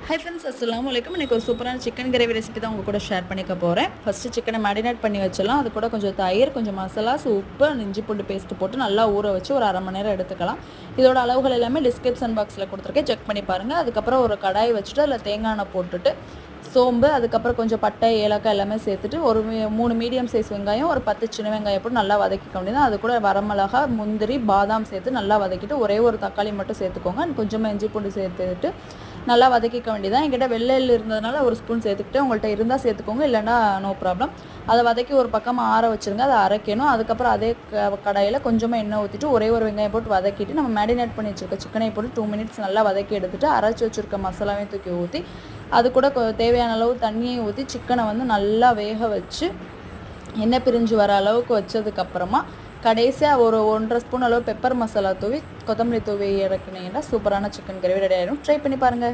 Hi friends, அஸ்ஸலாமு அலைக்கும். இன்றைக்கி ஒரு சூப்பரான சிக்கன் கிரேவி ரெசிபி தான் உங்கள் கூட ஷேர் பண்ணிக்க போகிறேன். ஃபஸ்ட்டு சிக்கனை மேரினேட் பண்ணி வச்சிடலாம். அது கூட கொஞ்சம் தயிர், கொஞ்சம் மசாலாஸ், உப்பு, இஞ்சி பூண்டு பேஸ்ட்டு போட்டு நல்லா ஊற வச்சு ஒரு அரை மணி நேரம் எடுத்துக்கலாம். இதோட அளவுகள் எல்லாமே டிஸ்கிரிப்ஷன் பாக்ஸில் கொடுத்துருக்கேன், செக் பண்ணி பாருங்கள். அதுக்கப்புறம் ஒரு கடாய் வச்சுட்டு அதில் தேங்காய் எண்ணெய் போட்டுட்டு சோம்பு, அதுக்கப்புறம் கொஞ்சம் பட்டை, ஏலக்காய் எல்லாமே சேர்த்துட்டு ஒரு 3 மீடியம் சைஸ் வெங்காயம், ஒரு 10 சின்ன வெங்காயம் போட்டு நல்லா வதக்கிக்க வேண்டியது. அது கூட வரமிளகா, முந்திரி, பாதாம் சேர்த்து நல்லா வதக்கிட்டு ஒரே ஒரு தக்காளி மட்டும் சேர்த்துக்கோங்க. கொஞ்சமாக இஞ்சி பூண்டு சேர்த்துட்டு நல்லா வதக்கிக்க வேண்டியதான். என்கிட்ட வெள்ளை எள்ளு இருந்ததுனால ஒரு ஸ்பூன் சேர்த்துக்கிட்டு, உங்கள்கிட்ட இருந்தால் சேர்த்துக்கோங்க, இல்லைன்னா நோ ப்ராப்ளம். அதை வதக்கி ஒரு பக்கமாக ஆற வச்சுருங்க. அதை அரைக்கணும். அதுக்கப்புறம் அதே கடாயில் கொஞ்சமாக எண்ணெய் ஊற்றிட்டு ஒரே ஒரு வெங்காயம் போட்டு வதக்கிட்டு நம்ம மேரினேட் பண்ணி வச்சுருக்க சிக்கனை போட்டு 2 மினிட்ஸ் நல்லா வதக்கி எடுத்துகிட்டு அரைச்சி வச்சுருக்க மசாலாவையும் தூக்கி ஊற்றி அது கூட தேவையான அளவு தண்ணியை ஊற்றி சிக்கனை வந்து நல்லா வேக வச்சு எண்ணெய் பிரிஞ்சு வர அளவுக்கு வச்சதுக்கப்புறமா கடைசியாக ஒரு 1.5 ஸ்பூன் அளவு பெப்பர் மசாலா தூவி கொத்தமல்லி தூவி இறக்குனீங்கன்னா சூப்பரான சிக்கன் கிரேவி ரெடி ஆகிடும். ட்ரை பண்ணி பாருங்கள்.